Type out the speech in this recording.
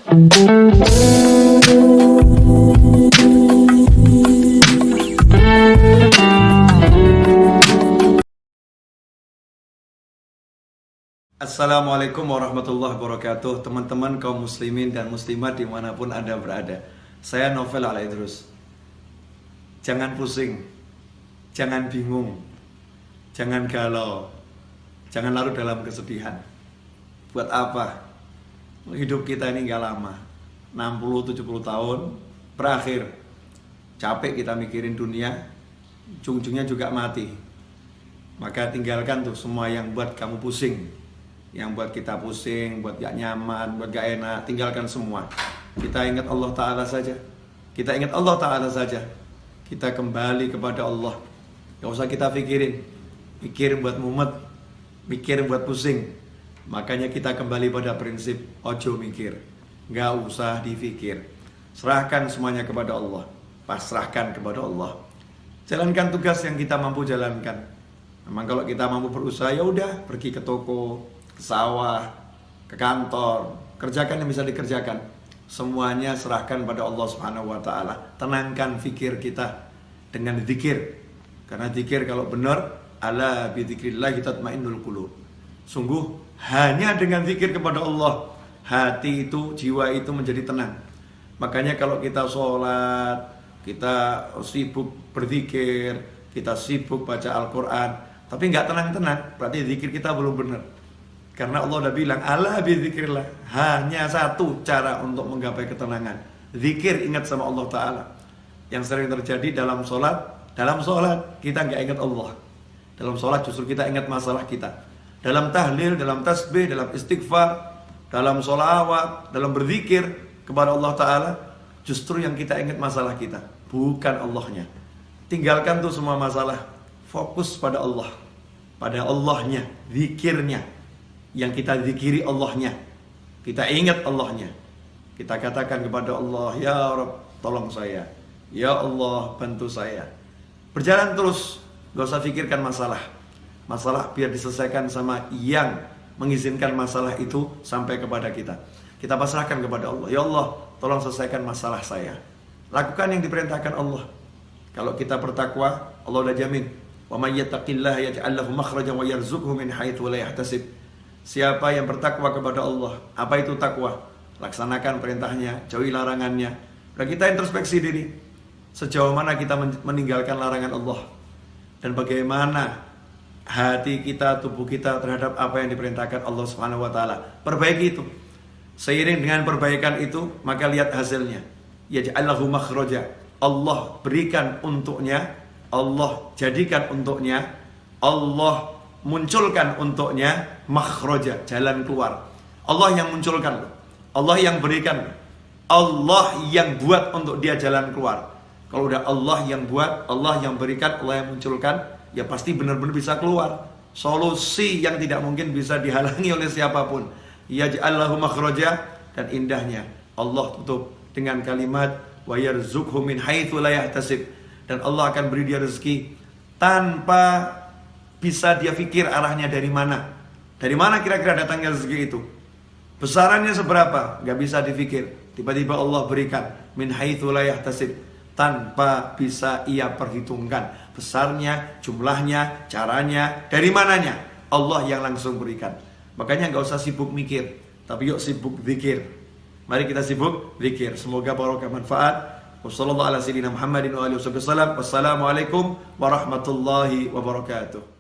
Assalamualaikum warahmatullahi wabarakatuh. Teman-teman kaum muslimin dan muslimat dimanapun Anda berada, saya Novel Alaidrus. Jangan pusing, jangan bingung, jangan galau, jangan larut dalam kesedihan. Buat apa? Hidup kita ini gak lama, 60-70 tahun berakhir. Capek kita mikirin dunia, ujung-ujungnya juga mati. Maka tinggalkan tuh semua yang buat kamu pusing, yang buat kita pusing, buat gak nyaman, buat gak enak. Tinggalkan semua. Kita ingat Allah Ta'ala saja. Kita ingat Allah Ta'ala saja. Kita kembali kepada Allah. Gak usah kita pikirin, mikir buat mumet, mikir buat pusing. Makanya kita kembali pada prinsip ojo mikir, gak usah dipikir. Serahkan semuanya kepada Allah, pasrahkan kepada Allah. Jalankan tugas yang kita mampu jalankan. Memang kalau kita mampu berusaha, ya udah, pergi ke toko, ke sawah, ke kantor, kerjakan yang bisa dikerjakan. Semuanya serahkan pada Allah Subhanahu wa taala. Tenangkan fikir kita dengan zikir. Karena zikir kalau benar, ala bi dzikrillah tatmainnul qulub. Sungguh hanya dengan zikir kepada Allah, hati itu, jiwa itu menjadi tenang. Makanya kalau kita sholat, kita sibuk berzikir, kita sibuk baca Al-Quran, tapi nggak tenang-tenang, berarti zikir kita belum benar. Karena Allah udah bilang, ala bizikrillah, hanya satu cara untuk menggapai ketenangan, zikir, ingat sama Allah Ta'ala. Yang sering terjadi dalam sholat kita nggak ingat Allah. Dalam sholat justru kita ingat masalah kita. Dalam tahlil, dalam tasbih, dalam istighfar, dalam sholawat, dalam berzikir kepada Allah Ta'ala, justru yang kita ingat masalah kita, bukan Allahnya. Tinggalkan tuh semua masalah, fokus pada Allah, pada Allahnya, zikirnya. Yang kita zikiri Allahnya, kita ingat Allahnya, kita katakan kepada Allah, ya Rabb, tolong saya, ya Allah, bantu saya. Berjalan terus, gak usah pikirkan masalah biar diselesaikan sama yang mengizinkan masalah itu sampai kepada kita. Kita pasrahkan kepada Allah, ya Allah, tolong selesaikan masalah saya. Lakukan yang diperintahkan Allah. Kalau kita bertakwa, Allah udah jamin, wa may yattaqillaha yaj'al lahu makhrajan wa yarzuqhu min haitsu la yahtasib. Siapa yang bertakwa kepada Allah, apa itu takwa? Laksanakan perintahnya, jauhi larangannya. Dan kita introspeksi diri, sejauh mana kita meninggalkan larangan Allah, dan bagaimana hati kita, tubuh kita terhadap apa yang diperintahkan Allah Subhanahu wa taala. Perbaiki itu. Seiring dengan perbaikan itu, maka lihat hasilnya. Yaj'allahu makhraja. Allah berikan untuknya, Allah jadikan untuknya, Allah munculkan untuknya makhraja, jalan keluar. Allah yang munculkan, Allah yang berikan, Allah yang buat untuk dia jalan keluar. Kalau udah Allah yang buat, Allah yang berikan, Allah yang munculkan, ya pasti benar-benar bisa keluar. Solusi yang tidak mungkin bisa dihalangi oleh siapapun. Yaj'allahu makhraja, dan indahnya Allah tutup dengan kalimat wa yarzuqhu min haitsu la yahtasib, dan Allah akan beri dia rezeki tanpa bisa dia pikir arahnya dari mana. Dari mana kira-kira datangnya rezeki itu? Besarannya seberapa? Gak bisa dipikir. Tiba-tiba Allah berikan min haitsu la yahtasib, tanpa bisa ia perhitungkan besarnya, jumlahnya, caranya, dari mananya. Allah yang langsung berikan. Makanya gak usah sibuk mikir, tapi yuk sibuk zikir. Mari kita sibuk zikir. Semoga barokah manfaat. Wassalamualaikum warahmatullahi wabarakatuh.